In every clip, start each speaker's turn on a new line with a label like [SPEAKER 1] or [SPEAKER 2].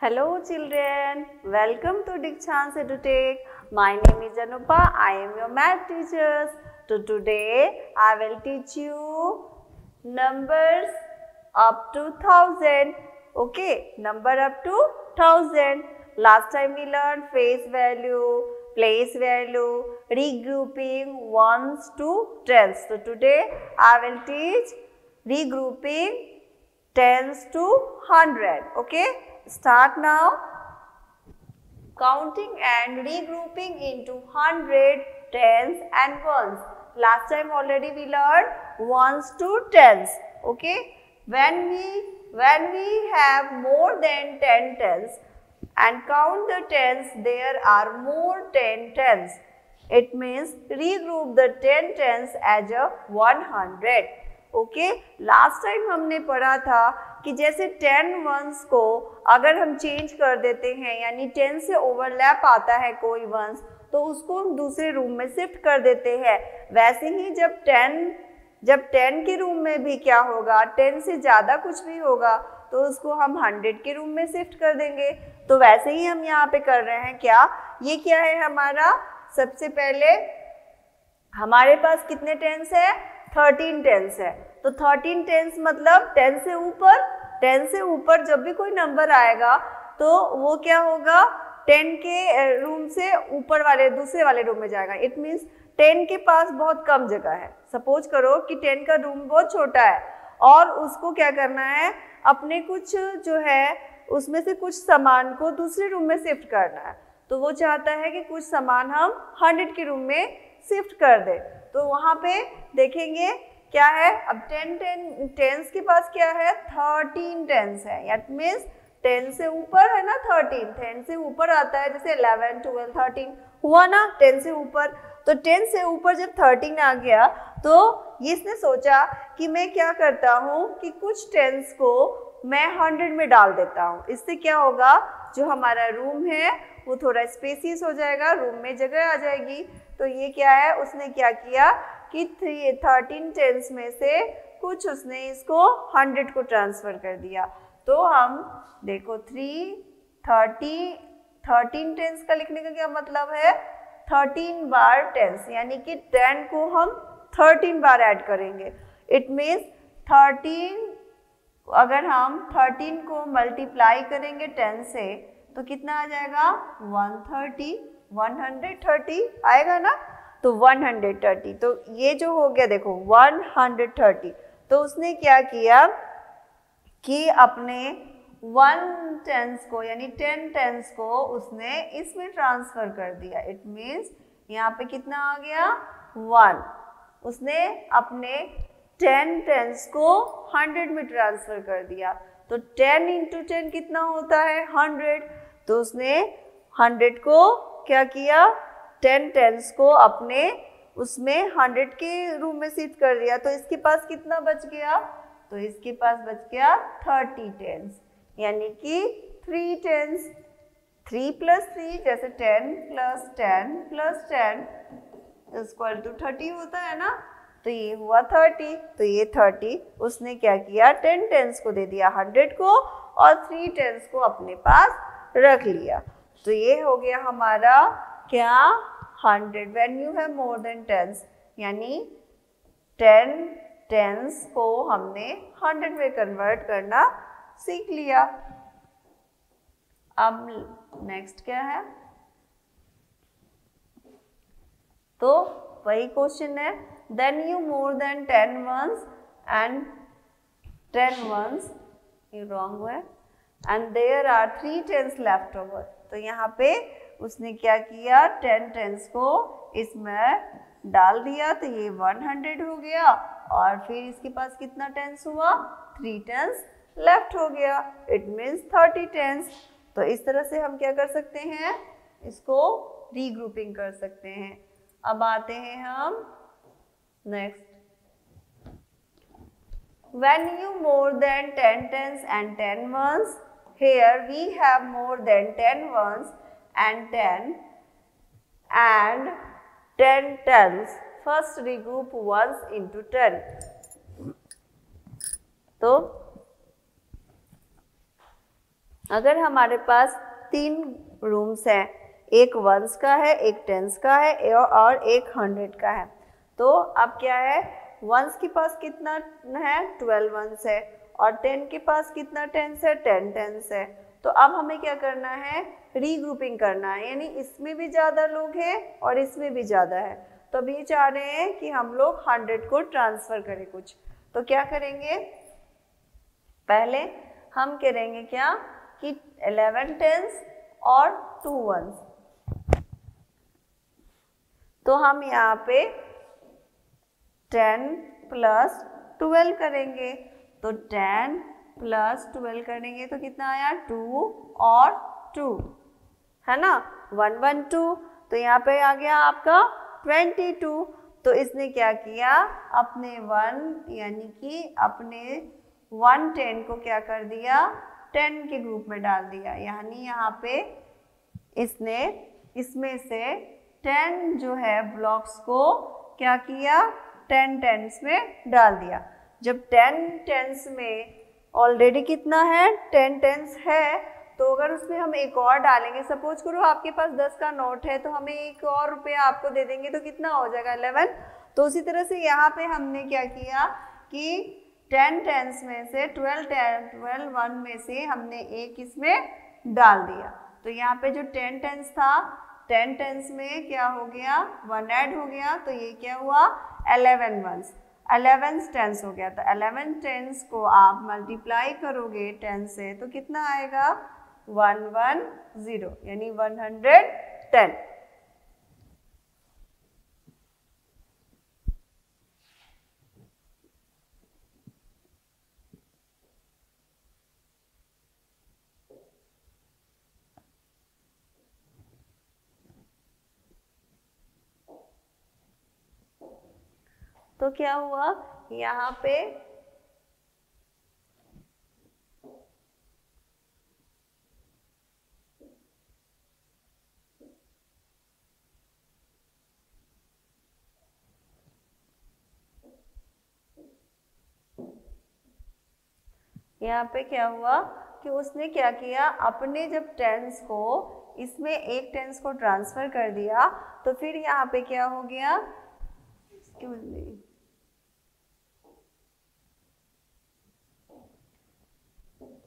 [SPEAKER 1] Hello children, welcome to Dikshans EduTech. My name is Anupa, I am your math teacher. So today I will teach you numbers up to 1000. Okay, number up to 1000. Last time we learned face value, place value, regrouping ones to tens. So today I will teach regrouping tens to 100. Okay, start now. Counting and regrouping into 100, tens and ones. Last time already we learned ones to tens. Okay, when we have more than 10 tens and count the tens, there are more 10 tens. It means regroup the 10 tens as a 100. Okay, last time हमने पढ़ा था कि जैसे 10 once को अगर हम change कर देते हैं, यानी 10 से ओवरलैप आता है कोई वंस, तो उसको हम दूसरे रूम में शिफ्ट कर देते हैं। वैसे ही जब 10 के रूम में भी क्या होगा, 10 से ज़्यादा कुछ भी होगा तो उसको हम 100 के रूम में शिफ्ट कर देंगे। तो वैसे ही हम यहाँ पे कर रहे हैं। क्या ये क्या है हमारा, सबसे पहले हमारे पास कितने टेंस है, 13 टेंस है। तो 13 टेंस मतलब 10 से ऊपर जब भी कोई नंबर आएगा तो वो क्या होगा, 10 के रूम से ऊपर वाले दूसरे वाले रूम में जाएगा। इट मीन्स 10 के पास बहुत कम जगह है। सपोज करो कि 10 का रूम बहुत छोटा है और उसको क्या करना है, अपने कुछ जो है उसमें से कुछ सामान को दूसरे रूम में शिफ्ट करना है। तो वो चाहता है कि कुछ सामान हम 100 के रूम में शिफ्ट कर दे। तो वहाँ पे देखेंगे क्या है, अब 10 टेंस के पास क्या है, 13 टेंस है। दैट मीन्स 10 से ऊपर है ना 13, 10 से ऊपर आता है, जैसे 11, 12, 13 हुआ ना 10 से ऊपर। तो 10 से ऊपर जब 13 आ गया तो इसने सोचा कि मैं क्या करता हूँ कि कुछ टेंस को मैं 100 में डाल देता हूँ। इससे क्या होगा, जो हमारा रूम है वो थोड़ा स्पेसियस हो जाएगा, रूम में जगह आ जाएगी। तो ये क्या है, उसने क्या किया कि 13 टेंस में से कुछ उसने इसको 100 को ट्रांसफ़र कर दिया। तो हम देखो 13 टेंस का लिखने का क्या मतलब है, 13 बार टेंस, यानी कि 10 को हम 13 बार ऐड करेंगे। इट मीन्स 13, अगर हम 13 को मल्टीप्लाई करेंगे 10 से तो कितना आ जाएगा, 130 आएगा ना। तो 130, तो ये जो हो गया देखो 130। तो उसने क्या किया कि अपने 1 टेंस को यानी 10 टेंस को उसने इसमें ट्रांसफ़र कर दिया। इट मीन्स यहाँ पे कितना आ गया, 1। उसने अपने 10 टेंस को 100 में ट्रांसफ़र कर दिया। तो 10 इंटू 10 कितना होता है, 100। तो उसने 100 को क्या किया, 10 टेंस को अपने उसमें 100 के रूम में शिफ्ट कर दिया। तो इसके पास कितना बच गया, तो इसके पास बच गया 30 टेंस, यानी कि 3 टेंस। 3 + 3 जैसे 10 + 10 + 10 = 30 होता है ना। तो ये हुआ 30। तो ये 30 उसने क्या किया, 10 टेंस को दे दिया 100 को और 3 टेंस को अपने पास रख लिया। तो ये हो गया हमारा क्या, 100। When you have more than tens, यानी 10 टेंस को हमने 100 में कन्वर्ट करना सीख लिया। अब नेक्स्ट क्या है, तो वही क्वेश्चन है, then you more than 10 ones and 10 ones, ये रॉन्ग हुआ, and there are 3 tens left over. तो यहाँ पे उसने क्या किया, 10 टेंस को इसमें डाल दिया, तो ये 100 हो गया और फिर इसके पास कितना टेंस हुआ, 3 टेंस लेफ्ट हो गया। It means 30 tens. तो इस तरह से हम क्या कर सकते हैं, इसको रीग्रुपिंग कर सकते हैं। अब आते हैं हम next, when you more than 10 tens and 10 ones, here we have more than 10 ones and 10 tens. First regroup ones into 10. तो अगर हमारे पास 3 रूम्स हैं, एक वंस का है, एक टेंस का है और एक 100 का है, तो अब क्या है, वंस के पास कितना है, 12 वंस है, और 10 के पास कितना टेंस है, 10 टेंस है। तो अब हमें क्या करना है, रीग्रुपिंग करना है, यानी इसमें भी ज़्यादा लोग हैं और इसमें भी ज़्यादा है। तो अभी चाह रहे हैं कि हम लोग 100 को ट्रांसफ़र करें कुछ। तो क्या करेंगे, पहले हम करेंगे क्या कि 11 टेंस और 2 वंस। तो हम यहाँ पे 10 प्लस 12 करेंगे, तो 10 प्लस 12 करेंगे तो कितना आया, 2 और 2, है ना, 1 1 2। तो यहाँ पे आ गया आपका 22। तो इसने क्या किया, अपने 1 यानी कि अपने 110 को क्या कर दिया, 10 के ग्रुप में डाल दिया, यानी यहाँ पे इसने इसमें से 10 जो है ब्लॉक्स को क्या किया, 10 टेंस में डाल दिया। जब 10 टेंस में ऑलरेडी कितना है, 10 टेंस है, तो अगर उसमें हम एक और डालेंगे, सपोज करो आपके पास 10 का नोट है, तो हमें एक और रुपया आपको दे देंगे, तो कितना हो जाएगा, 11। तो उसी तरह से यहाँ पे हमने क्या किया कि 10 टेंस में से 12 वन में से हमने एक इसमें डाल दिया। तो यहाँ पे जो 10 टेंस था, 10 टेंस में क्या हो गया, 1 ऐड हो गया, तो ये क्या हुआ, 11 वंस, 11 टेंस हो गया। तो 11 टेंस को आप मल्टीप्लाई करोगे 10 से, तो कितना आएगा, 110, यानी 110। तो क्या हुआ, यहाँ पे क्या हुआ कि उसने क्या किया, अपने जब टेंस को इसमें एक टेंस को ट्रांसफर कर दिया, तो फिर यहाँ पे क्या हो गया,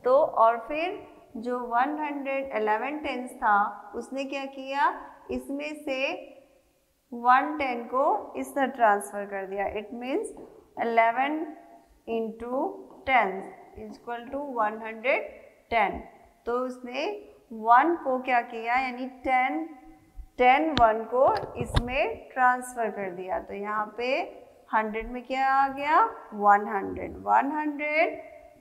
[SPEAKER 1] तो और फिर जो 111 टेंस था, उसने क्या किया, इसमें से 110 को इस तरह ट्रांसफर कर दिया। It means 11 into 10 equal to 110। तो उसने 1 को क्या किया, यानी 10 1 को इसमें ट्रांसफर कर दिया। तो यहाँ पे 100 में क्या आ गया, 100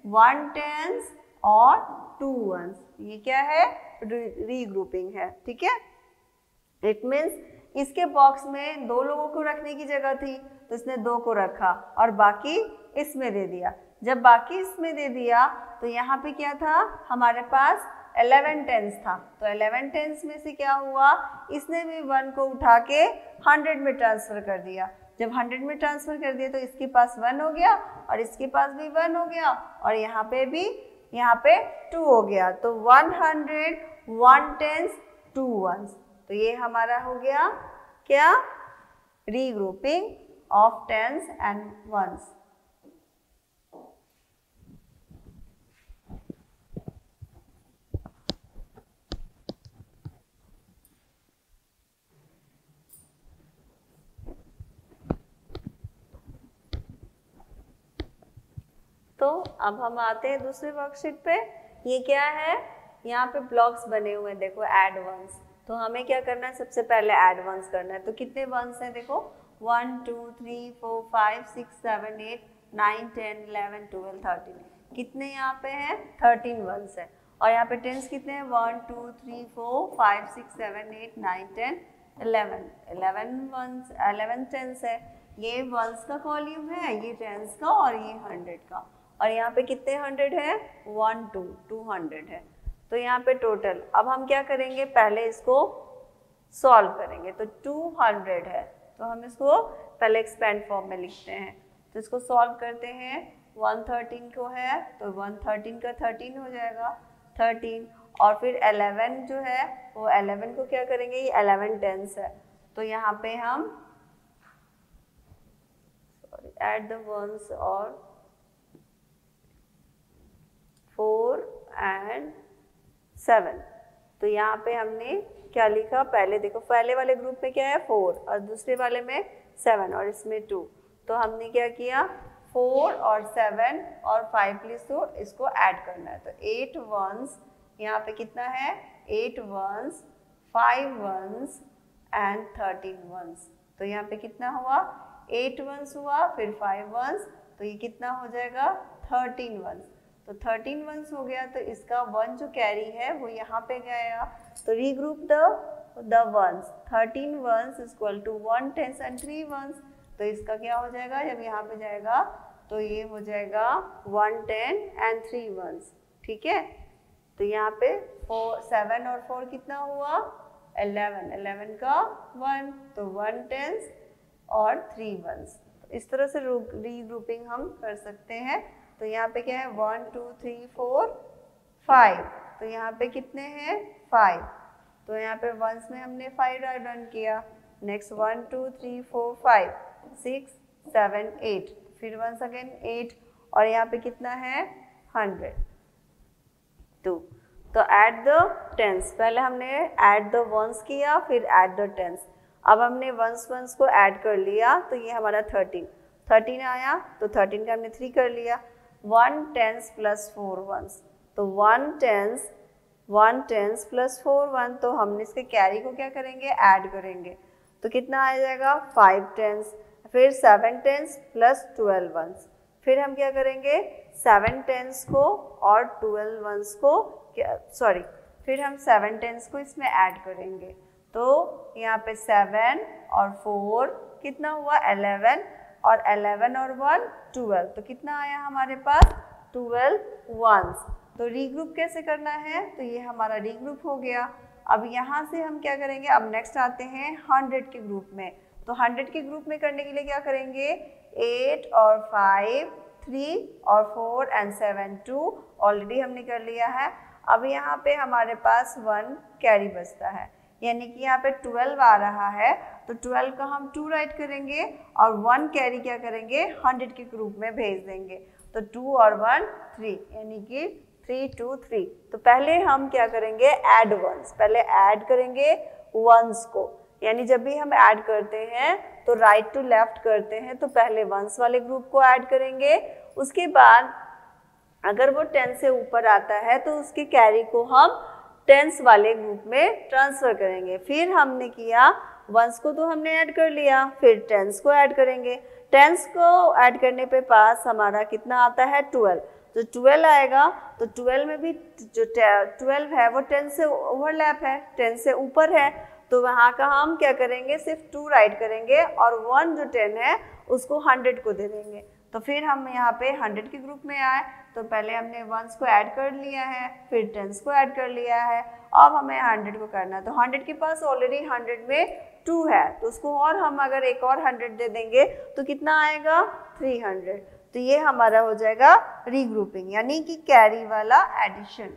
[SPEAKER 1] 1 टेंस और 2 वंस। ये क्या है, रीग्रुपिंग है, ठीक है। इट मीन्स इसके बॉक्स में 2 लोगों को रखने की जगह थी, तो इसने 2 को रखा और बाकी इसमें दे दिया। जब बाकी इसमें दे दिया, तो यहाँ पे क्या था, हमारे पास 11 टेंस था, तो 11 टेंस में से क्या हुआ, इसने भी 1 को उठा के 100 में ट्रांसफ़र कर दिया। जब 100 में ट्रांसफ़र कर दिया, तो इसके पास 1 हो गया और इसके पास भी 1 हो गया, और यहाँ पे भी 2 हो गया। तो 100 1 टेंस 2 वंस। तो ये हमारा हो गया क्या, regrouping of tens and ones. तो अब हम आते हैं दूसरे वर्कशीट पे। ये क्या है, यहाँ पे ब्लॉक्स बने हुए हैं, देखो ऐड वंस। तो हमें क्या करना है, सबसे पहले ऐड वंस करना है। तो कितने वंस हैं, देखो 1 2 3 4 5 6 7 8 9 10 11 12 13। कितने यहाँ पे हैं, 13 वंस है। और यहाँ पे टेंस कितने हैं, 1 2 3 4 5 6 7 8 9 10 11 वंस, 11 टेंस है। ये वंस का कॉल्यूम है, ये टेंस का, और ये 100 का। और यहाँ पे कितने 100 है, 1 2 200 है। तो यहाँ पे टोटल, अब हम क्या करेंगे, पहले इसको सॉल्व करेंगे। तो 200 है, तो हम इसको पहले एक्सपेंड फॉर्म में लिखते हैं। तो इसको सॉल्व करते हैं, 113 को है, तो 113 का 13 हो जाएगा, 13, और फिर 11 जो है वो 11 को क्या करेंगे, ये 11 टेंस है, तो यहाँ पे हम ऐड द वंस और 4 and 7, तो यहाँ पे हमने क्या लिखा, पहले देखो पहले वाले ग्रुप में क्या है 4 और दूसरे वाले में 7 और इसमें 2, तो हमने क्या किया 4 और 7 और 5 प्लस 2 इसको ऐड करना है, तो 8 वंस यहाँ पे कितना है 8 वंस 5 वंस एंड 13 वंस, तो यहाँ पे कितना हुआ 8 वंस हुआ, फिर 5 वंस, तो ये कितना हो जाएगा 13 वंस, तो 13 वंस हो गया, तो इसका 1 जो कैरी है वो यहाँ पे गया, तो regroup the ones, 13 ones is equal to 1 tens and 3 ones, तो इसका क्या हो जाएगा, जब यहाँ पे जाएगा तो ये हो जाएगा 1 10 एंड 3 वंस, ठीक है, तो यहाँ पे 7 और 4 कितना हुआ 11, 11 का 1, तो 1 टेंस और 3 वंस, तो इस तरह से रीग्रुपिंग हम कर सकते हैं, तो यहाँ पे क्या है 1 2 3 4 5, तो यहाँ पे कितने हैं 5, तो यहाँ पे वंस में हमने 5 रन किया, नेक्स्ट 1 2 3 4 5 6 7 8, फिर वंस अगेन 8, और यहाँ पे कितना है 100, तो ऐड द टेंस, पहले हमने ऐड द वंस किया, फिर ऐड द टेंस, अब हमने वंस को ऐड कर लिया, तो ये हमारा 13 आया, तो 13 का हमने 3 कर लिया, 1 टेंस प्लस 4 वंस, तो 1 टेंस प्लस 4 वन, तो हमने इसके कैरी को क्या करेंगे ऐड करेंगे, तो कितना आ जाएगा 5 टेंस, फिर 7 टेंस प्लस 12 वंस, फिर हम क्या करेंगे 7 टेंस को और 12 वंस को फिर हम 7 टेंस को इसमें ऐड करेंगे, तो यहाँ पे 7 और 4 कितना हुआ 11, और 11 और 1 12, तो कितना आया हमारे पास 12 वंस, तो रीग्रुप कैसे करना है, तो ये हमारा रीग्रुप हो गया। अब यहाँ से हम क्या करेंगे, अब नेक्स्ट आते हैं 100 के ग्रुप में, तो 100 के ग्रुप में करने के लिए क्या करेंगे 8 और 5 3 और 4 एंड 7 2 ऑलरेडी हमने कर लिया है। अब यहाँ पे हमारे पास 1 कैरी बचता है, यानी कि यहाँ पे 12 आ रहा है, तो 12 का हम 2 राइट करेंगे और 1 कैरी क्या करेंगे 100 के ग्रुप में भेज देंगे, तो 2 और 1 3, यानी कि 3 2 3। तो पहले हम क्या करेंगे ऐड वंस, पहले ऐड करेंगे वंस को, यानी जब भी हम ऐड करते हैं तो राइट टू लेफ्ट करते हैं, तो पहले वंस वाले ग्रुप को ऐड करेंगे, उसके बाद अगर वो 10 से ऊपर आता है तो उसके कैरी को हम टेंस वाले ग्रुप में ट्रांसफर करेंगे। फिर हमने किया वंस को तो हमने ऐड कर लिया, फिर टेंस को ऐड करेंगे, टेंस को ऐड करने पे पास हमारा कितना आता है 12, तो 12 आएगा, तो 12 में भी जो 12 है वो 10 से ओवरलैप है, 10 से ऊपर है, तो वहाँ का हम क्या करेंगे सिर्फ 2 राइट करेंगे और 1 जो 10 है उसको 100 को दे देंगे। तो फिर हम यहाँ पे 100 के ग्रुप में आए, तो पहले हमने वंस को ऐड कर लिया है, फिर टेंस को ऐड कर लिया है, अब हमें 100 को करना है, तो 100 के पास ऑलरेडी 100 में 2 है, तो उसको और हम अगर एक और 100 दे देंगे तो कितना आएगा 300, तो ये हमारा हो जाएगा रीग्रुपिंग, यानी कि कैरी वाला addition.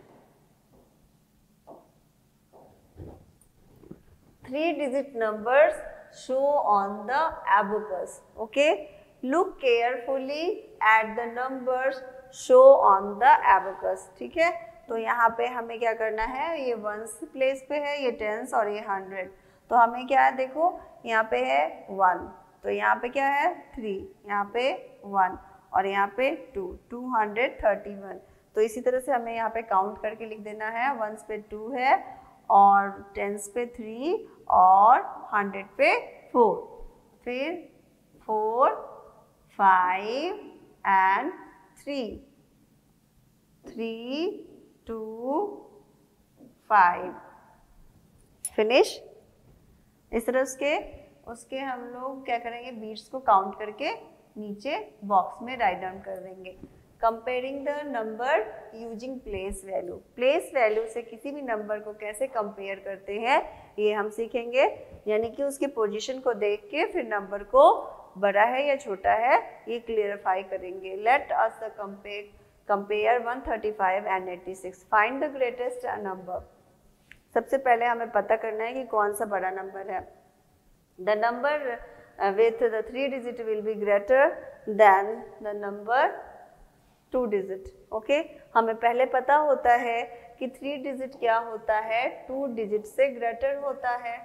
[SPEAKER 1] 3 digit numbers show on the abacus. Okay, look carefully at the numbers show on the abacus. ठीक है, तो यहाँ पे हमें क्या करना है, ये वंस प्लेस पे है, ये टेंस और ये 100, तो हमें क्या है देखो यहाँ पे है 1, तो यहाँ पे क्या है 3, यहाँ पे 1 और यहाँ पे 2, 231, तो इसी तरह से हमें यहाँ पे काउंट करके लिख देना है, वंस पे 2 है और टेंस पे 3 और 100 पे 4, फिर 4 5 एंड 3 3 2 5 फिनिश। इस तरह उसके हम लोग क्या करेंगे बीट्स को काउंट करके नीचे बॉक्स में राइट डाउन कर देंगे। Comparing the number using place value, place value से किसी भी नंबर को कैसे कंपेयर करते हैं ये हम सीखेंगे, यानी कि उसकी पोजीशन को देख के फिर नंबर को बड़ा है या छोटा है ये क्लियरिफाई करेंगे। Let us compare 135 and 86, find the greatest number. सबसे पहले हमें पता करना है कि कौन सा बड़ा नंबर है। The number with the 3 digit will be greater than the number 2 digit. Okay, हमें पहले पता होता है कि 3 डिजिट क्या होता है, 2 डिजिट से ग्रेटर होता है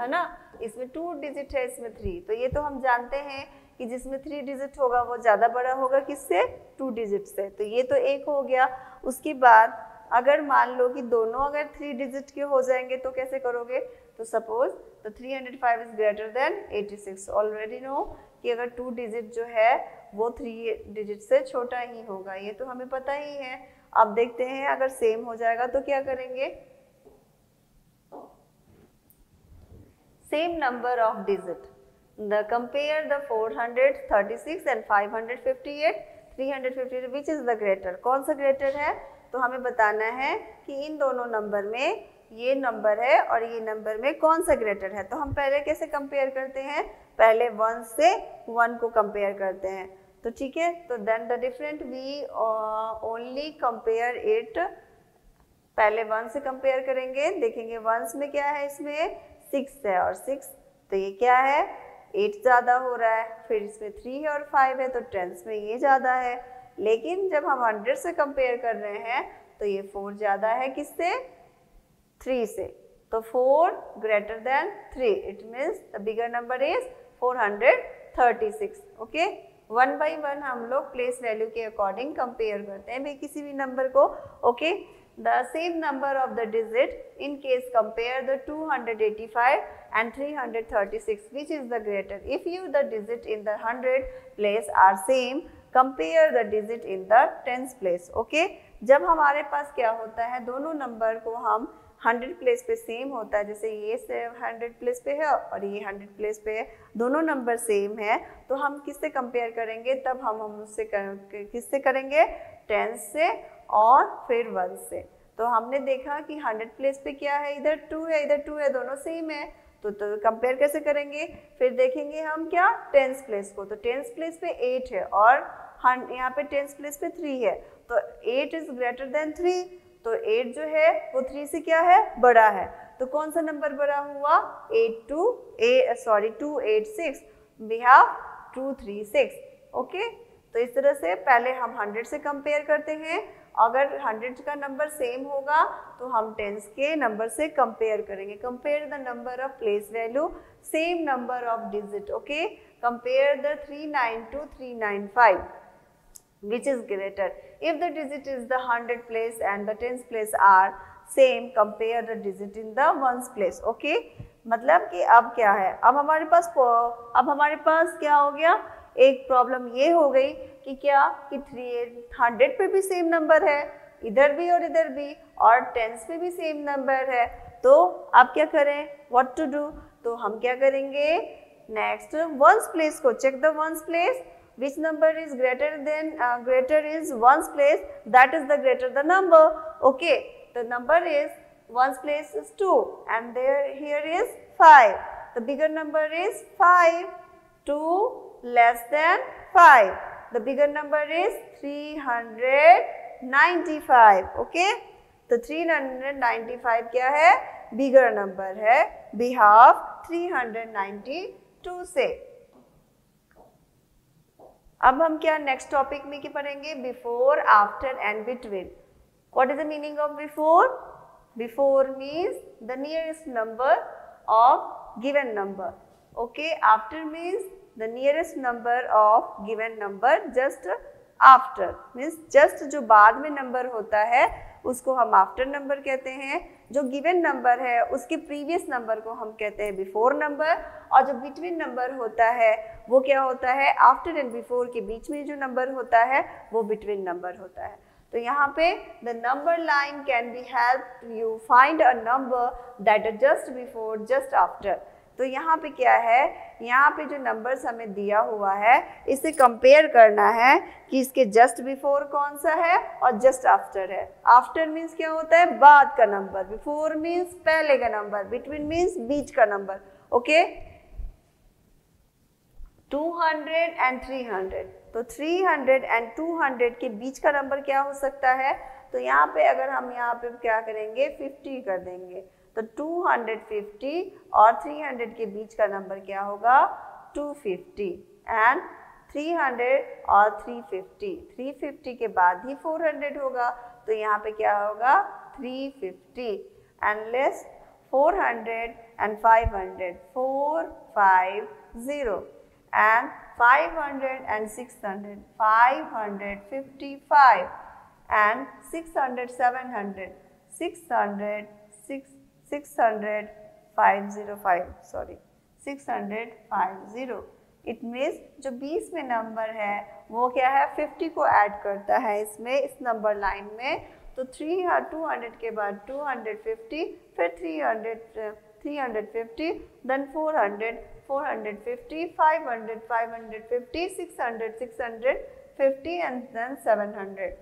[SPEAKER 1] ना। इसमें 2 डिजिट है, इसमें 3, तो ये तो हम जानते हैं कि जिसमें 3 डिजिट होगा वो ज़्यादा बड़ा होगा किससे, 2 डिजिट से। तो ये तो एक हो गया। उसके बाद अगर मान लो कि दोनों अगर 3 डिजिट के हो जाएंगे तो कैसे करोगे, तो सपोज तो 305 is greater than 86। Already know कि अगर 2 डिजिट जो है वो 3 डिजिट से छोटा ही होगा, ये तो हमें पता ही है। अब देखते हैं अगर सेम हो जाएगा तो क्या करेंगे, same number of digit, the compare the 436 and 558, 358 which is the greater, कौन सा ग्रेटर है। तो हमें बताना है कि इन दोनों नंबर में ये नंबर है और ये नंबर में कौन सा ग्रेटर है। तो हम पहले कैसे कंपेयर करते हैं, पहले 1 से 1 को कंपेयर करते हैं। तो ठीक है, तो then the different we only compare it, पहले 1 से कंपेयर करेंगे, देखेंगे 1 में क्या है, इसमें 6 है और 6 तो ये क्या है 8 ज़्यादा हो रहा है, फिर इसमें 3 है और 5 है तो 10 में ये ज़्यादा है। लेकिन जब हम 100 से कंपेयर कर रहे हैं तो ये 4 ज़्यादा है किससे, 3 से। तो 4 greater than 3, it means the bigger number is 436। Okay, 1 by 1 हम लोग प्लेस वैल्यू के अकॉर्डिंग कंपेयर करते हैं भाई किसी भी नंबर को। Okay, the same number of the digit in case compare the 285 and 336 which is the greater. If you the digit in the 100 place are same, compare the digit in the tens place. Okay, जब हमारे पास क्या होता है, दोनों number को हम 100 place पे same होता है, जैसे ये 100 प्लेस पे है और ये 100 प्लेस पे है, दोनों नंबर सेम है, तो हम किससे कंपेयर करेंगे, तब हम उससे किससे करेंगे, 10 से और फिर 1 से। तो हमने देखा कि 100 प्लेस पे क्या है, इधर 2 है इधर 2 है, दोनों सेम है, तो कंपेयर कैसे करेंगे। फिर देखेंगे हम क्या, 10 प्लेस को, तो 10 प्लेस पे 8 है और यहाँ पे 10 प्लेस पे 3 है, तो 8 इज ग्रेटर देन 3, तो 8 जो है वो 3 से क्या है, बड़ा है। तो कौन सा नंबर बड़ा हुआ, 286, वी हैव 236। ओके, तो इस तरह से पहले हम 100 से कंपेयर करते हैं, अगर 100 का नंबर सेम होगा तो हम 10 के नंबर से कंपेयर करेंगे। Compare the number of place value, same number of digit. Okay, compare the 392 395 which is greater. If the digit is the 100 place and the 10th place are same, compare the digit in the 1st place. Okay, मतलब कि अब क्या है, अब हमारे पास क्या हो गया, एक प्रॉब्लम ये हो गई कि क्या कि 300 पे भी सेम नंबर है, इधर भी और इधर भी, और 10 पे भी सेम नंबर है, तो अब क्या करें, व्हाट टू डू। तो हम क्या करेंगे, नेक्स्ट 1st प्लेस को check, the 1st place which number is greater is 1's place, that is the greater the number. Okay, the number is 1's place is 2 and here is 5, the bigger number is 5, 2 less than 5, the bigger number is 395. Okay, तो 395 क्या है, bigger number है, we have 392 से। अब हम क्या next topic में क्या पढ़ेंगे, before, after and between. What is the meaning of before, before means the nearest number of given number. Okay, after means the nearest number of given number just after, means just जो बाद में number होता है उसको हम after number कहते हैं, जो गिवन नंबर है उसके प्रीवियस नंबर को हम कहते हैं बिफोर नंबर, और जो बिटवीन नंबर होता है वो क्या होता है, आफ्टर एंड बिफोर के बीच में जो नंबर होता है वो बिटवीन नंबर होता है। तो यहाँ पे the number line can be help you find a number that is just before just after. तो यहाँ पे क्या है, यहाँ पे जो नंबर्स हमें दिया हुआ है इसे कंपेयर करना है कि इसके जस्ट बिफोर कौन सा है और जस्ट आफ्टर है। आफ्टर मीन्स क्या होता है, बाद का नंबर, बिफोर मीन्स पहले का नंबर, बिटवीन मीन्स बीच का नंबर। ओके, 200 and 300, तो 300 एंड 200 के बीच का नंबर क्या हो सकता है? तो यहाँ पे अगर हम यहाँ पे क्या करेंगे 50 कर देंगे, तो 250 और 300 के बीच का नंबर क्या होगा 250 एंड 300 और 350, 350 के बाद ही 400 होगा, तो यहाँ पे क्या होगा 350 and less 400 and 500, 450 and 500 and 600, 555 and 600, 700, 600, 600, 505, sorry 650. It means जो 20 में नंबर है वो क्या है 50 को ऐड करता है इसमें, इस नंबर लाइन में, तो 200 के बाद 250, फिर 350, then 400, 450, 500, 550, 600, 650 and then 700.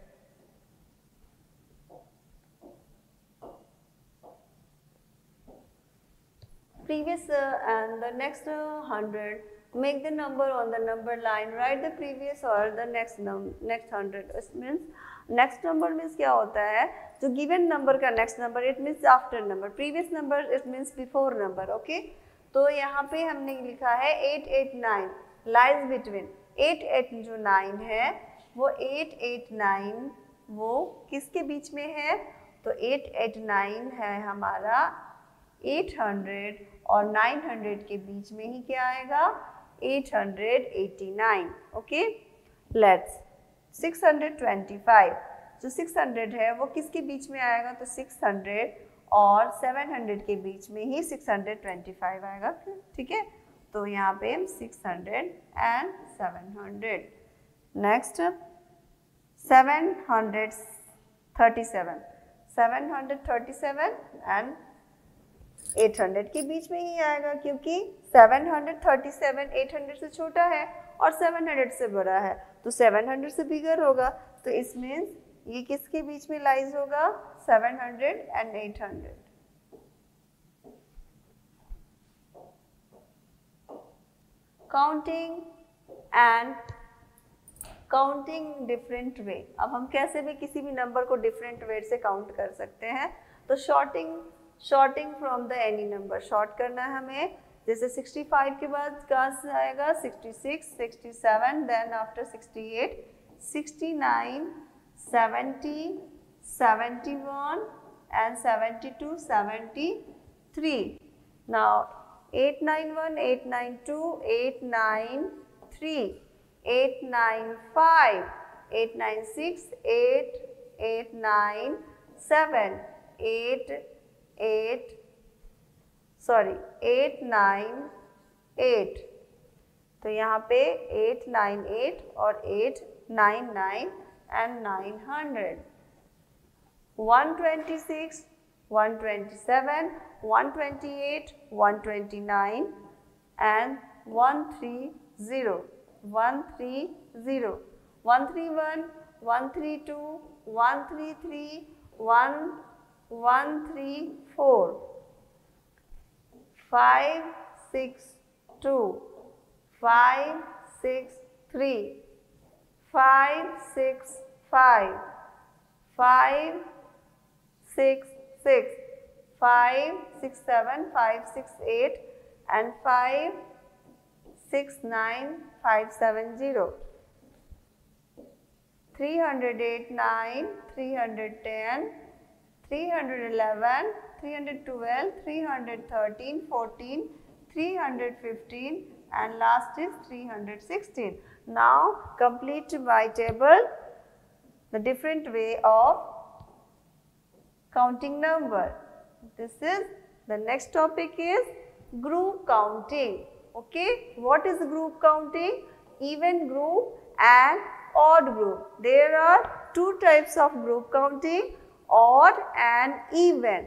[SPEAKER 1] Previous and the next 100, make the number on the number line, write the previous or the next 100. It means next number means क्या होता है, जो given number का next number it means after number, previous number it means before number. okay? तो यहाँ पे हमने लिखा है 889 lies between 88 जो 9 है वो 889 वो किसके बीच में है, तो 889 है हमारा 800 और 900 के बीच में ही क्या आएगा 889. ओके, लेट्स 625 जो 600 है वो किसके बीच में आएगा, तो 600 और 700 के बीच में ही 625 आएगा. ठीक है, तो यहाँ पे 600 एंड 700. नेक्स्ट 737 एंड 800 के बीच में ही आएगा, क्योंकि 737 800 से छोटा है और 700 से बड़ा है, तो 700 से बिगर होगा, तो इस मीन्स ये किसके बीच में लाइज होगा 700 एंड 800. Counting different way. अब हम कैसे भी किसी भी नंबर को डिफरेंट वे से काउंट कर सकते हैं, तो sorting from the any number, sort करना है हमें. जैसे 65 के बाद कहाँ से आएगा 66, 67, देन आफ्टर 68, 69, 70, 71 and 72, 73. Now 891, 892, 893, 895, 896, 897, 898. तो यहाँ पे 898 और 899 and 900. 126, 127, 128, 129 and 130. 130, 131, 132, 133, 134, 562, 563, 565, 566, 567, 568 and 569, 570. 308, 9, 310, 311, 312, 313, 14, 315 and last is 316. Now complete by table the different way of counting number. This is the next topic is group counting. Okay, what is group counting? Even group and odd group. There are two types of group counting, odd and even.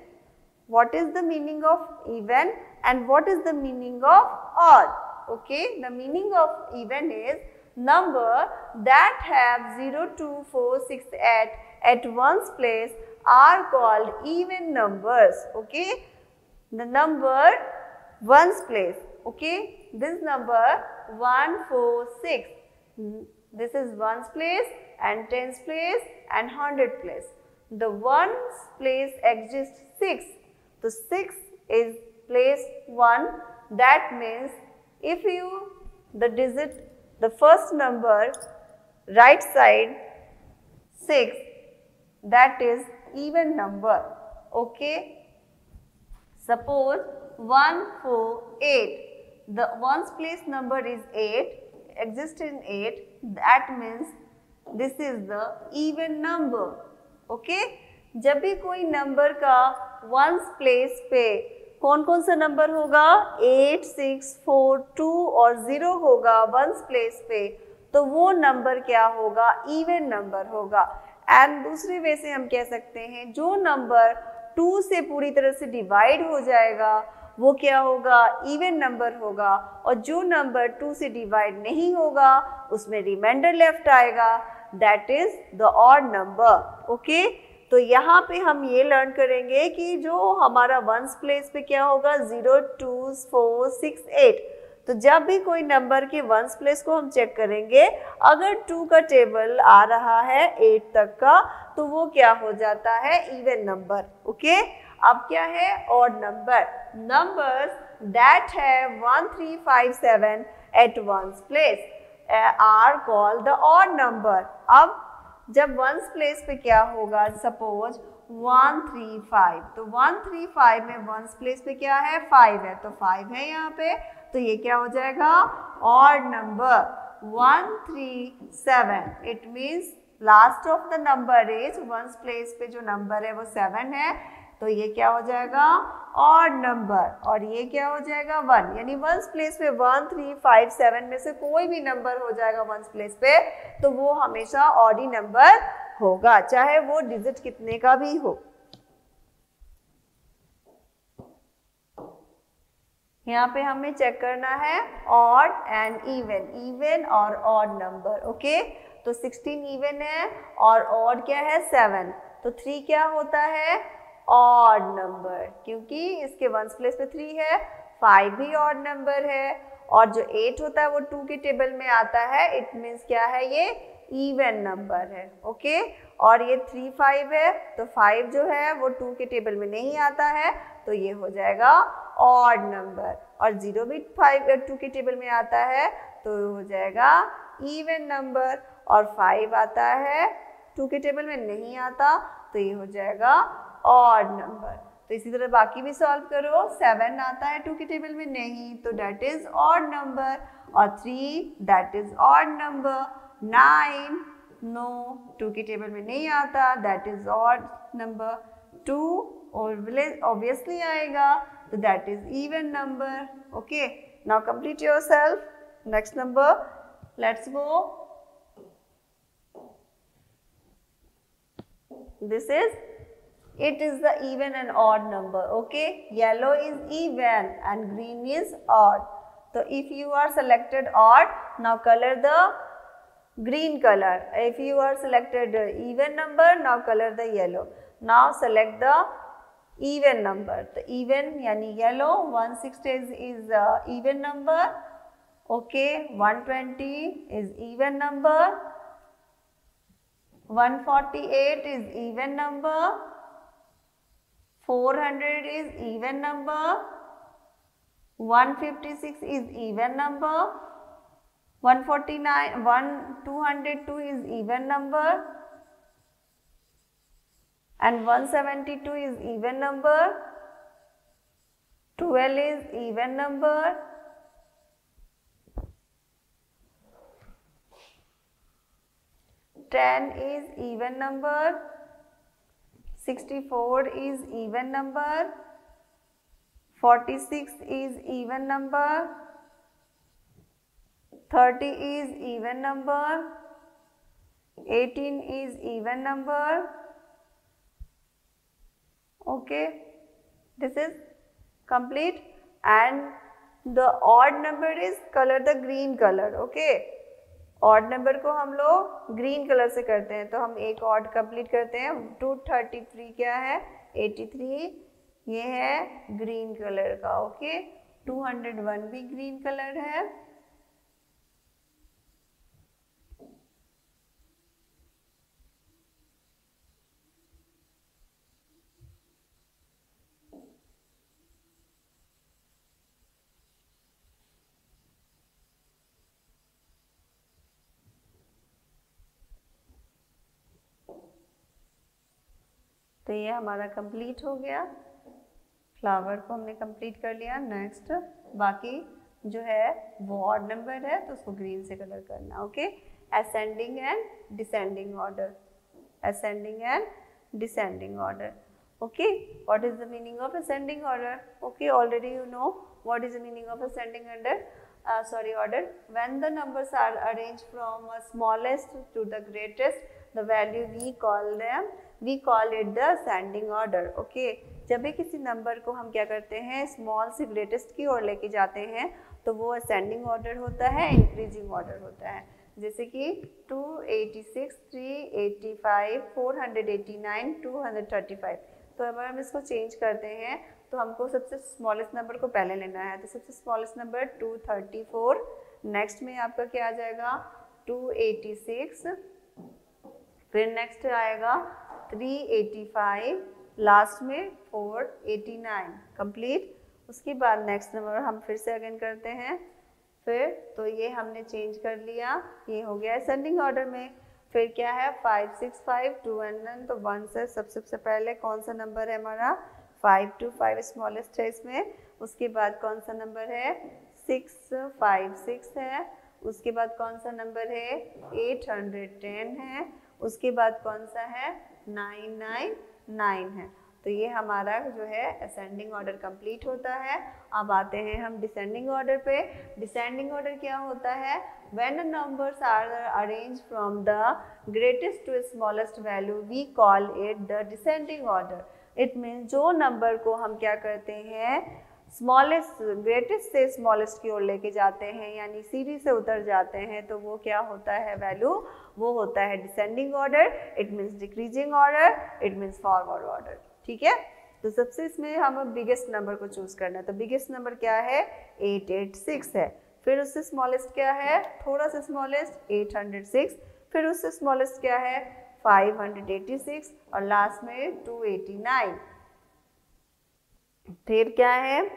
[SPEAKER 1] What is the meaning of even and what is the meaning of odd? Okay, the meaning of even is number that have 0, 2, 4, 6, 8 at one's place are called even numbers. Okay, the number one's place. Okay, this number 1, 4, 6. This is ones place and tens place and hundred place. The ones place exists 6. So 6 is place 1. That means if you the first number right side 6, that is even number. Okay. Suppose 1, 4, 8. The ones place number is 8, exists in 8. That means this is the even number. Okay. जब भी कोई number का ones place पे कौन कौन सा number होगा, 8, 6, 4, 2 और 0 होगा वंस प्लेस पे, तो वो नंबर क्या होगा, इवन नंबर होगा. एंड दूसरे वे से हम कह सकते हैं जो नंबर 2 से पूरी तरह से डिवाइड हो जाएगा वो क्या होगा, इवन नंबर होगा. और जो नंबर 2 से डिवाइड नहीं होगा उसमें रिमाइंडर लेफ्ट आएगा, that is the odd number. Okay. तो यहाँ पे हम ये लर्न करेंगे कि जो हमारा वंस प्लेस पे क्या होगा, 0, 2, 4, 6, 8. तो जब भी कोई नंबर के वंस प्लेस को हम चेक करेंगे, अगर 2 का टेबल आ रहा है 8 तक का, तो वो क्या हो जाता है, इवन नंबर. ओके. अब क्या है, odd number. Numbers that have 1, 3, 5, 7 at ones place are called the odd number. अब जब वंस प्लेस पे क्या होगा, सपोज 1, 3, 5. तो 1, 3, 5 में वंस प्लेस पे क्या है, 5 है, तो 5 है यहाँ पे, तो ये क्या हो जाएगा, odd number. 1, 3, 7. It means last of the number is, ones place पे जो नंबर है वो 7 है, तो ये क्या हो जाएगा, ऑड नंबर. और ये क्या हो जाएगा, 1. यानी वंस प्लेस पे 1, 3, 5, 7 में से कोई भी नंबर हो जाएगा वंस प्लेस पे, तो वो हमेशा ऑड ही नंबर होगा, चाहे वो डिजिट कितने का भी हो. यहाँ पे हमें चेक करना है ऑड एंड इवन, इवन और ऑड नंबर. ओके. तो 16 इवन है और ऑड क्या है, 7. तो 3 क्या होता है, ऑड नंबर, क्योंकि इसके वंस प्लेस पे 3 है. 5 भी ऑड नंबर है, और जो 8 होता है वो 2 के टेबल में आता है. इट मीन्स क्या है, ये इवन नंबर है. ओके. और ये 3, 5 है, तो 5 जो है वो 2 के टेबल में नहीं आता है, तो ये हो जाएगा ऑड नंबर. और 0 भी 2 के टेबल में आता है, तो हो जाएगा इवन नंबर. और 5 आता है 2 के टेबल में नहीं आता, तो ये हो जाएगा ऑड नंबर. तो इसी तरह बाकी भी सॉल्व करो. 7 आता है 2 के टेबल में नहीं, तो दैट इज ऑड नंबर. और 3 that is odd number. 9 no 2 के टेबल में नहीं आता, that is odd number. 2 obviously आएगा, तो that is even number. Okay. Now complete yourself. Next number, let's go. This is, it is the even and odd number. Okay. Yellow is even and green is odd. So if you are selected odd, now color the green color. If you are selected even number, now color the yellow. Now select the even number. The even yani yellow. 160 is even number. Okay. 120 is even number. 148 is even number. 400 is even number. 156 is even number. 202 is even number. And 172 is even number. 12 is even number. 10 is even number. 64 is even number. 46 is even number. 30 is even number. 18 is even number. Okay, this is complete. And the odd number is color the green color. Okay, odd number को हम लोग green colour से करते हैं, तो हम एक odd complete करते हैं. 233 क्या है, 83, ये है ग्रीन कलर का. ओके. 201 भी ग्रीन कलर है. तो ये हमारा कंप्लीट हो गया, फ्लावर को हमने कंप्लीट कर लिया। नेक्स्ट बाकी जो है वो ऑड नंबर है तो उसको ग्रीन से कलर करना। Okay, ascending and descending order, ascending and descending order. Okay, what is the meaning of ascending order? Okay, already you know what is the meaning of ascending order. Order. When the numbers are arranged from smallest to the greatest, the value we call it the ascending order. Okay, जब भी किसी number को हम क्या करते हैं small से greatest की ओर लेके जाते हैं तो वो असेंडिंग ऑर्डर होता है, इंक्रीजिंग ऑर्डर होता है। जैसे कि 286, 385, 489, 235। तो अगर हम इसको चेंज करते हैं तो हमको सबसे स्मॉलेस्ट नंबर को पहले लेना है। तो सबसे स्मॉलेस्ट नंबर 234, नेक्स्ट में आपका क्या आ जाएगा 286, फिर नेक्स्ट आएगा 385, लास्ट में 489 कंप्लीट। उसके बाद नेक्स्ट नंबर हम फिर से अगेन करते हैं, फिर तो ये हमने चेंज कर लिया, ये हो गया असेंडिंग ऑर्डर में। फिर क्या है 5, 6, 5, 2 and 1, तो 1 से सबसे पहले कौन सा नंबर है हमारा 5, 2, 5 स्मॉलेस्ट है इसमें। उसके बाद कौन सा नंबर है 6, 5, 6 है। उसके बाद कौन सा नंबर है 810 है। उसके बाद कौन सा है 999 है। तो ये हमारा जो है असेंडिंग ऑर्डर कंप्लीट होता है। अब आते हैं हम डिसेंडिंग ऑर्डर पे। डिसेंडिंग ऑर्डर क्या होता है, when the numbers are arrange from the greatest to smallest value we call it the descending order. It means जो नंबर को हम क्या करते हैं स्मॉलेस्ट ग्रेटेस्ट से स्मॉलेस्ट की ओर लेके जाते हैं यानी सीढ़ी से उतर जाते हैं तो वो क्या होता है वैल्यू, वो होता है descending order. It means decreasing order, it means forward order. ठीक है, तो सबसे इसमें हम बिगेस्ट नंबर को चूज करना है। तो बिगेस्ट नंबर क्या है 886 है। फिर उससे स्मॉलेस्ट क्या है थोड़ा सा स्मॉलेस्ट 806। फिर उससे स्मॉलेस्ट क्या है 586 और लास्ट में 289। फिर क्या है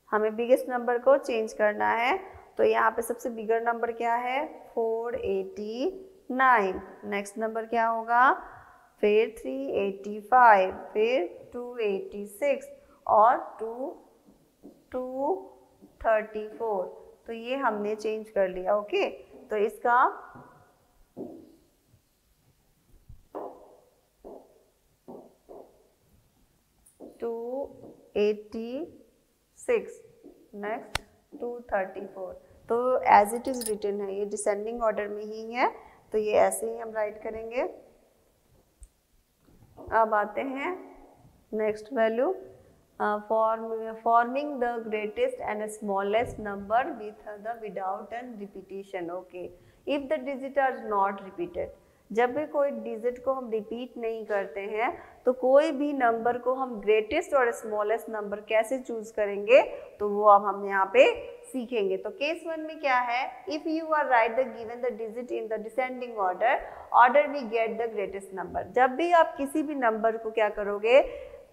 [SPEAKER 1] हमें बिगेस्ट नंबर को चेंज करना है। तो यहाँ पे सबसे बिगर नंबर क्या है 489। नेक्स्ट नंबर क्या होगा फिर 385, फिर 286 और 234। तो ये हमने चेंज कर लिया। ओके, तो इसका नेक्स्ट 234। तो एज इट इज रिटन है, ये डिसेंडिंग ऑर्डर में ही है तो ये ऐसे ही हम राइट करेंगे। अब आते हैं next value, forming the greatest and smallest number with the without and repetition. Okay, if the digit are not repeated, जब भी कोई डिजिट को हम रिपीट नहीं करते हैं तो कोई भी नंबर को हम ग्रेटेस्ट और स्मॉलेस्ट नंबर कैसे चूज करेंगे तो वो अब हम यहाँ पे सीखेंगे। तो केस 1 में क्या है, if you are write the given the digit in the descending order we get the greatest number. जब भी आप किसी भी नंबर को क्या करोगे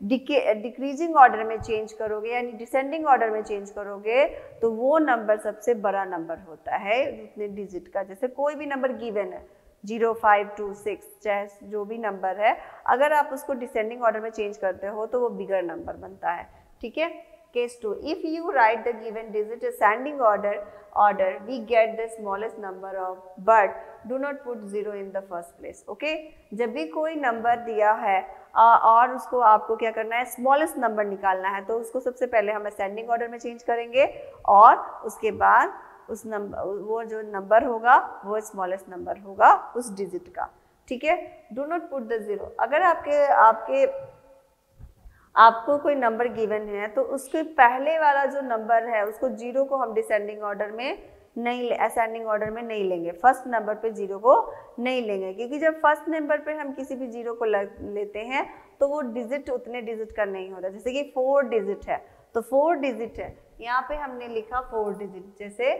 [SPEAKER 1] डिक्रीजिंग ऑर्डर में चेंज करोगे यानी डिसेंडिंग ऑर्डर में चेंज करोगे तो वो नंबर सबसे बड़ा नंबर होता है उतने डिजिट का। जैसे कोई भी नंबर गिवन है 0, 5, 2, 6 चाहे जो भी नंबर है, अगर आप उसको डिसेंडिंग ऑर्डर में चेंज करते हो तो वो बिगर नंबर बनता है। ठीक है, case 2, if you write the given digit ascending order we get the smallest number of but do not put 0 in the first place. Okay, जब भी कोई नंबर दिया है और उसको आपको क्या करना है स्मॉलेस्ट नंबर निकालना है तो उसको सबसे पहले हम असेंडिंग ऑर्डर में चेंज करेंगे और उसके बाद उस नंबर वो जो नंबर होगा वो स्मॉलेस्ट नंबर होगा उस डिजिट का। ठीक है, डू नॉट पुट द 0। अगर आपको कोई नंबर गिवन है तो उसके पहले वाला जो नंबर है उसको 0 को हम डिसेंडिंग ऑर्डर में नहीं, असेंडिंग ऑर्डर में नहीं लेंगे। फर्स्ट नंबर पे 0 को नहीं लेंगे क्योंकि जब फर्स्ट नंबर पे हम किसी भी 0 को लेते हैं तो वो डिजिट उतने डिजिट का नहीं होता। जैसे कि 4 डिजिट है तो 4 डिजिट है, यहाँ पे हमने लिखा 4 डिजिट, जैसे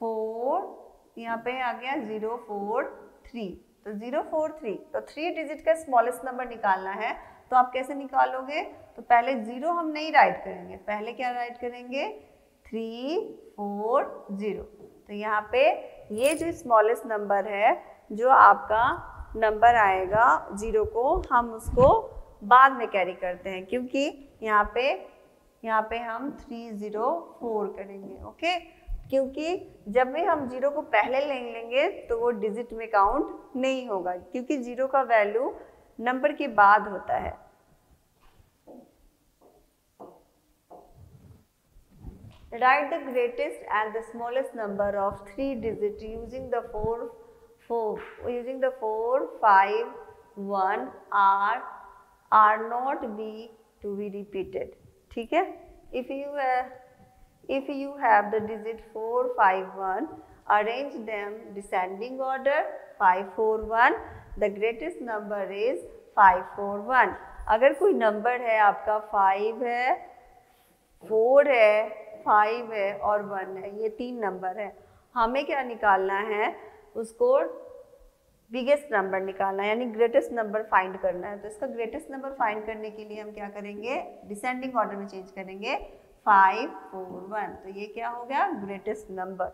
[SPEAKER 1] 4 यहाँ पे आ गया 043, तो 043 तो 3 डिजिट का स्मॉलेस्ट नंबर निकालना है तो आप कैसे निकालोगे, तो पहले 0 हम नहीं राइट करेंगे, पहले क्या राइट करेंगे 340। तो यहाँ पे ये जो स्मॉलेस्ट नंबर है जो आपका नंबर आएगा 0 को हम उसको बाद में कैरी करते हैं, क्योंकि यहाँ पे हम 304 करेंगे। ओके, क्योंकि जब भी हम 0 को पहले ले लेंगे तो वो डिजिट में काउंट नहीं होगा, क्योंकि 0 का वैल्यू नंबर के बाद होता है। Write the greatest and the smallest number of 3 digits using the 4, 5, 1 are not to be repeated. ठीक है? If you have the digit 4, 5, 1, arrange them descending order 5, 4, 1. The greatest number is 5, 4, 1. अगर कोई number है आपका 5 है, 4 है, 5 है और 1 है, ये 3 नंबर है, हमें क्या निकालना है, उसको बिगेस्ट नंबर निकालना है, यानी ग्रेटेस्ट नंबर फाइंड करना है। तो इसका ग्रेटेस्ट नंबर फाइंड करने के लिए हम क्या करेंगे, डिसेंडिंग ऑर्डर में चेंज करेंगे 5, 4, 1। तो ये क्या हो गया, greatest number.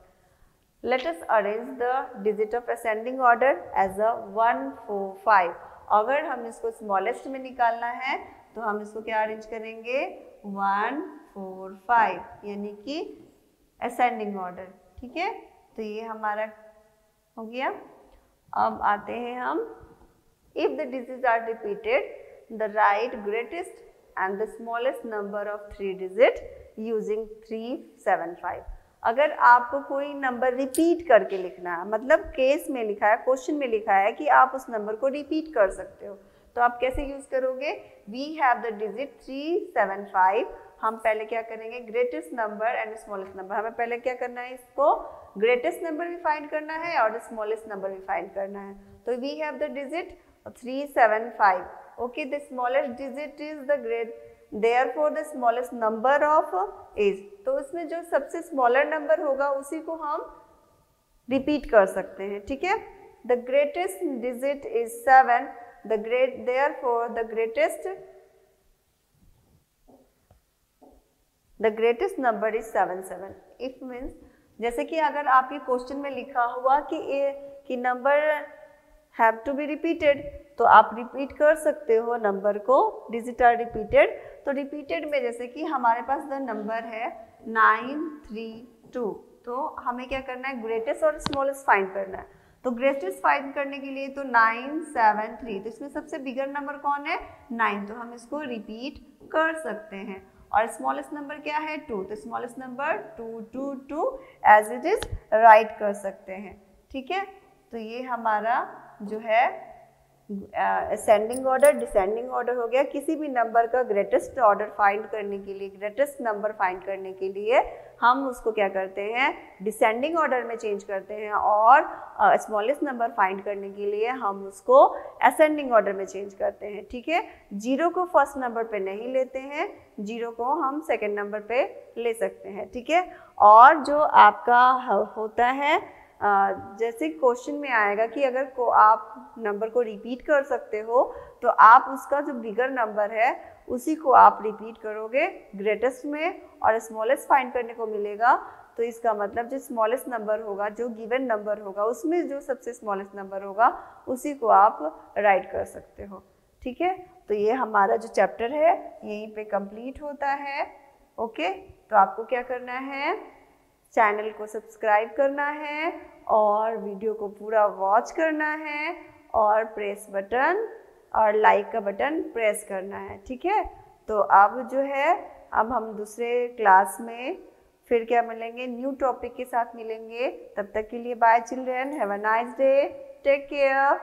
[SPEAKER 1] Let us arrange the digit of ascending order as a 1, 4, 5। अगर हम इसको स्मॉलेस्ट में निकालना है तो हम इसको क्या अरेंज करेंगे, 1, 4, 5, यानी कि असेंडिंग ऑर्डर। ठीक है, तो ये हमारा हो गया। अब आते हैं हम, if the digits are repeated the write greatest and the smallest number of 3 digit using 3, 7, 5। अगर आपको कोई नंबर रिपीट करके लिखना है, मतलब केस में लिखा है, क्वेश्चन में लिखा है कि आप उस नंबर को रिपीट कर सकते हो, तो आप कैसे यूज करोगे, वी हैव द डिजिट 3, 7, 5। हम पहले क्या करेंगे, greatest number and smallest number. हमें पहले क्या करना है, इसको ग्रेटेस्ट नंबर भी फाइंड करना है और स्मॉलेस्ट नंबर भी फाइंड करना है। तो we have the digit 3, 7, 5। Okay, the smallest digit is the great, therefore the smallest number of is. तो उसमें जो सबसे स्मॉलर नंबर होगा उसी को हम रिपीट कर सकते हैं। ठीक है, the greatest digit is 7, therefore the greatest number is 7, 7। if means, जैसे कि अगर आपके क्वेश्चन में लिखा हुआ कि number have to be repeated, तो आप रिपीट कर सकते हो नंबर को, डिजिट आर रिपीटेड। तो रिपीटेड में जैसे कि हमारे पास द नंबर है 9, 3, 2, तो हमें क्या करना है, ग्रेटेस्ट और स्मॉलेस्ट फाइंड करना है। तो ग्रेटेस्ट फाइंड करने के लिए तो 9, 7, 3, तो इसमें सबसे बिगर नंबर कौन है, 9, तो हम इसको रिपीट कर सकते हैं। और स्मॉलेस्ट नंबर क्या है, 2, तो smallest number 2, 2, 2 as it is write कर सकते हैं। ठीक है, तो ये हमारा जो है असेंडिंग ऑर्डर, डिसेंडिंग ऑर्डर हो गया। किसी भी नंबर का ग्रेटेस्ट ऑर्डर फाइंड करने के लिए, ग्रेटेस्ट नंबर फाइंड करने के लिए हम उसको क्या करते हैं, डिसेंडिंग ऑर्डर में चेंज करते हैं, और स्मॉलेस्ट नंबर फाइंड करने के लिए हम उसको असेंडिंग ऑर्डर में चेंज करते हैं। ठीक है, 0 को फर्स्ट नंबर पे नहीं लेते हैं, 0 को हम सेकेंड नंबर पे ले सकते हैं। ठीक है, और जो आपका होता है, जैसे क्वेश्चन में आएगा कि अगर आप नंबर को रिपीट कर सकते हो, तो आप उसका जो बिगर नंबर है उसी को आप रिपीट करोगे ग्रेटेस्ट में, और स्मॉलेस्ट फाइंड करने को मिलेगा। तो इसका मतलब जो स्मॉलेस्ट नंबर होगा, जो गिवन नंबर होगा, उसमें जो सबसे स्मॉलेस्ट नंबर होगा उसी को आप राइट कर सकते हो। ठीक है, तो ये हमारा जो चैप्टर है यहीं पे कंप्लीट होता है। ओके, तो आपको क्या करना है, चैनल को सब्सक्राइब करना है और वीडियो को पूरा वॉच करना है, और प्रेस बटन और लाइक का बटन प्रेस करना है। ठीक है, तो अब जो है, अब हम दूसरे क्लास में फिर क्या मिलेंगे, न्यू टॉपिक के साथ मिलेंगे। तब तक के लिए bye children, have a nice day, take care.